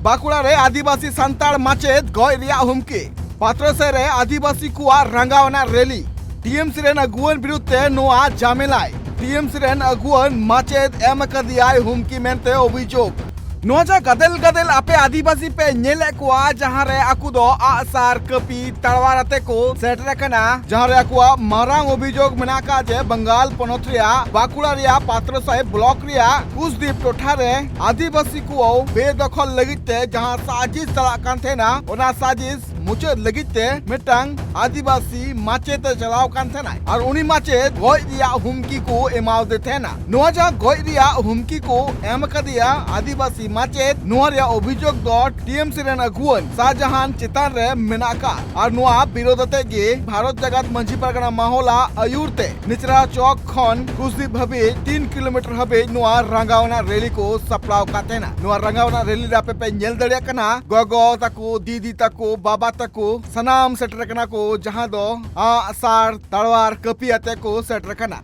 बाकुड़ा रे आदिवासी सांताड़ माचेद गॉय रिया हुमकी पात्रसे रे आदिवासी कुआ रंगावना रैली टीएमसी रेन अगुवन बिरुद्धे नोआ जामेलाय टीएमसी रेन अगुवन माचेद एम कदियाय हुमकी मेनते अभियोग नोजा गदल गदल आपे आदिवासी पे नेले कुआ जहां रे आकु दो आसार कपी तलवार आते को सेटर कना जहां रे आकुआ मारांग अभियोग मेना का जे बंगाल पनत रिया बाकुड़ा रिया पात्रसाय ब्लॉक रिया कुसदीप टोठा रे आदिवासी को बेदखल लगिते जहां साजिश चला कान थेना ओना साजिश मुचाद लगिते मिटांग आदिवासी माचेद चलाव कान थेना और उनी माचेद गॉय रिया हुमकी को एमाव दे थेना नोजा गॉय रिया हुमकी को एम कदिया आदिवासी माचेद नोरिया अभियोग दो टीएमसी रेन अगुवन शाहजहान चितान रे मेनाका और नोआ विरोधते गे भारत जगत मंझी परगना माहौला अयुरते निचरा चौक खन कुसदीप हबे 3 किलोमीटर हबे नोआ रंगावना रैली को सपड़ाव कातेना नोआ रंगावना रैली रापे पे नेल दड़िया कना गोगो ताको दीदी ताको बाबा ताको सनाम सेटर कना को जहां दो आसार तलवार कपी आते को सेटर कना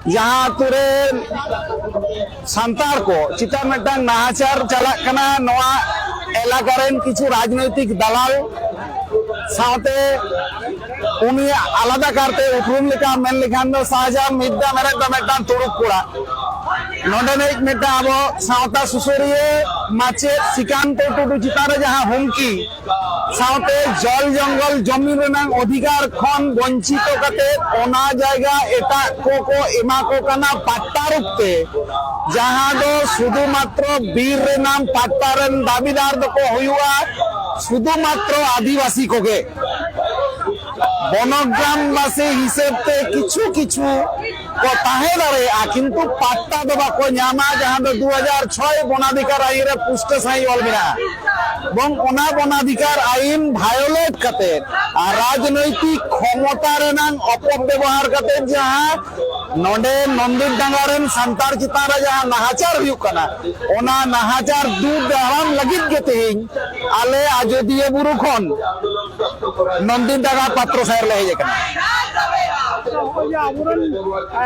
जहाँ तुरे सांतार को चिता मिटांग नाहाचार चला कना नोआ एलाकारेन किछु राजनैतिक दलाल साथे उनी आलादा करते उपरुम लेका मेन लेखान दो शाहजहान मिद्दा मेरे तो मिटांग तुरुक कुड़ा नोडनेक मिटा आबो सावता सुसुरिये माचे सिकांत टुटु चितारे जहाँ हुमकी सावते जल जंगल जमीन रेनांग अधिकार खन वंचित कते ओना जायगा एटा को एमा को कना पट्टा रुपते जहाँ दो शुधु मात्र बीर रेनांग पट्टा रेन दाबीदार दो को हुआ शुधु मात्र आदिवासी को गे बनग्राम बासे हिसाब ते किछु किछु को ताहे दारे किंतु पट्टा दो बाको न्यामा जहाँ दो 2006 बनाधिकार आईन रे पुष्ट सही ऑल बिना बंग ओना बनाधिकार आईन भायोलेट कते राजनैतिक क्षमता रेनांग अपव्यवहार कते जहाँ नोडे नंदित डांगारेन सांतार चितारा जहाँ नाहाचार हुयु कना ओना नाहाचार दूर दहन लगित गे तेहिं आले आजोदिया बुरु खन नंदित डांगा पात्र सायर ले हे कना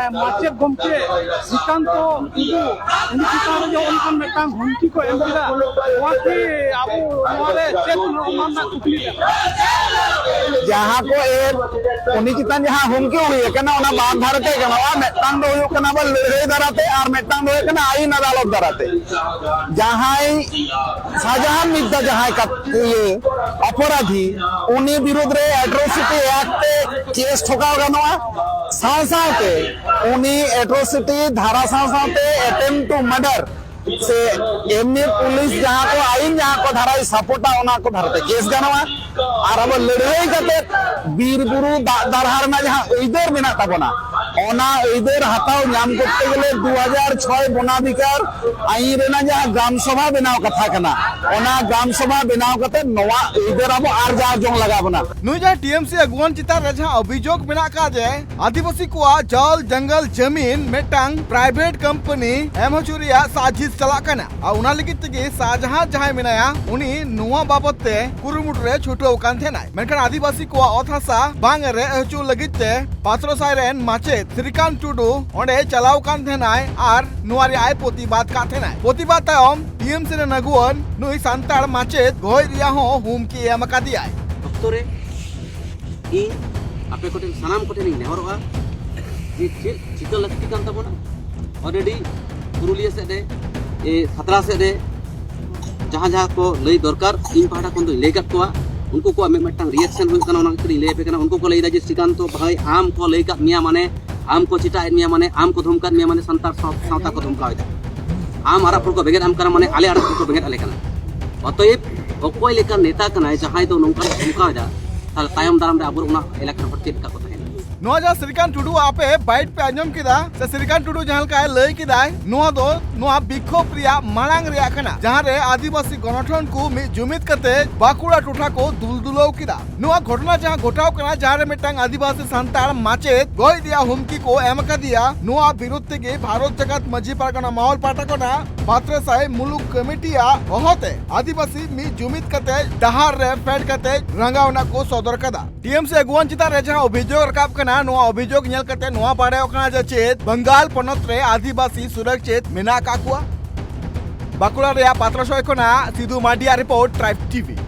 माचे गमके सिकांत टुडू उनी चितान जो उनकन मेटांग हुमकी को एम किदा वाकी आबो नोरे चेत मानना कुकली जहाँ को ए उनी चितान जहाँ हुमकी हुई कना ओना बाग भारते कना वा मेटांग दो हुयो कना बल लड़ाई दराते और मेटांग दो कना आईन अदालत दराते जहाँ शाहजहान मिद्दा जहाँ का ये अपराधी उनी विरुद्ध रे एट्रोसिटी एक्ट केस ठोकाव गनवा साथे उनी एट्रोसिटी धारा साथे अटेम्प्ट टू मर्डर से एमनी पुलिस जहाँ को आईन जहाँ को धारा सपोर्टा ओना को धरते केस गनवा और अब लड़ाई करते बीर बुरु दरहार में जहाँ इधर बिना तबना ओना इधर हटाओ नाम करते गले 2006 बनाधिकार आईन रेना जहाँ ग्राम सभा बनाव कथा कना ओना ग्राम सभा बनाव करते नवा इधर अब आर जा जोंग लगा बना नुजा टीएमसी अगुवन चिता रे जहाँ अभियोग बिना का जे आदिवासी को जल जंगल जमीन मेटांग प्राइवेट कंपनी एमचुरिया साजिश चला कना आ उना लिगित के शाहजहान जहां मिनाया उनी नुवा बाबते कुरुमुट रे छुटो कान थेना मेनखान आदिवासी को अथासा बांग रे हचु लगिते पात्रो साइरेन माचे श्रीकांत टुडू ओंडे चलाव कान थेनाय आर नुवारी आय प्रतिबाद का थेनाय प्रतिबाद तायम टीएमसी रे नगुवन नुई सांताड़ माचे गय रिया हो हुमकी एम का दियाय डॉक्टरे इ आपे कोटे सनाम कोटे नि नेहरवा जे चिता लक्ति कान तबना ऑलरेडी पुरुलिया से दे ए खतरा से दे जहां जहां को लई दरकार इन पहाड़ा कोन लई काट कोआ उनको को मेटang रिएक्शन हुई कना ओना करी ले पे कना उनको को लई दा जे श्रीकांत भाई आम को लई काट मिया माने आम को चिटा मिया माने आम को धमकात मिया माने संतार सावता को धमकाव दा आम आरा पुर को बेगेट आम करा माने आले आरा को बेगेट आले कना अतएव अकोय लेका नेता कना जहां दो नोंका धमकाव दा ताल तायम दाराम रे आबो उना इलाका पर चेत का को नोजा श्रीकांत टुडू आपे बाइट पे आंजम किदा से श्रीकांत टुडू जहां का लय किदाय नोआ दो नोआ बिक्षोभ रिया मांग रिया कना जहां रे आदिवासी गणठन को जुमित करते बाकुड़ा टोठा को दुलदुलौ किदा नोआ घटना जहां घटाव कना जहां रे मिटांग आदिवासी सांताड़ माचेत गय दिया हुमकी को एम का दिया नोआ विरुद्ध के भारत जगत मंझी पारगना माहौल पाटकना पात्र साहे मुलुक कमिटिया होते आदिवासी मी जुमित करते डहार रे फेड करते रंगावना को सदर कदा टीएमसी अगुवन चिता रे जहां अभियोग रकाब कना नोआ अभियोग नेल करते नोआ बाड़े कना जे चेत बंगाल पनत रे आदिवासी सुरक्षित मेना काकुआ बाकुड़ा रे पात्रसय खना Sindhu Madia report tribe TV.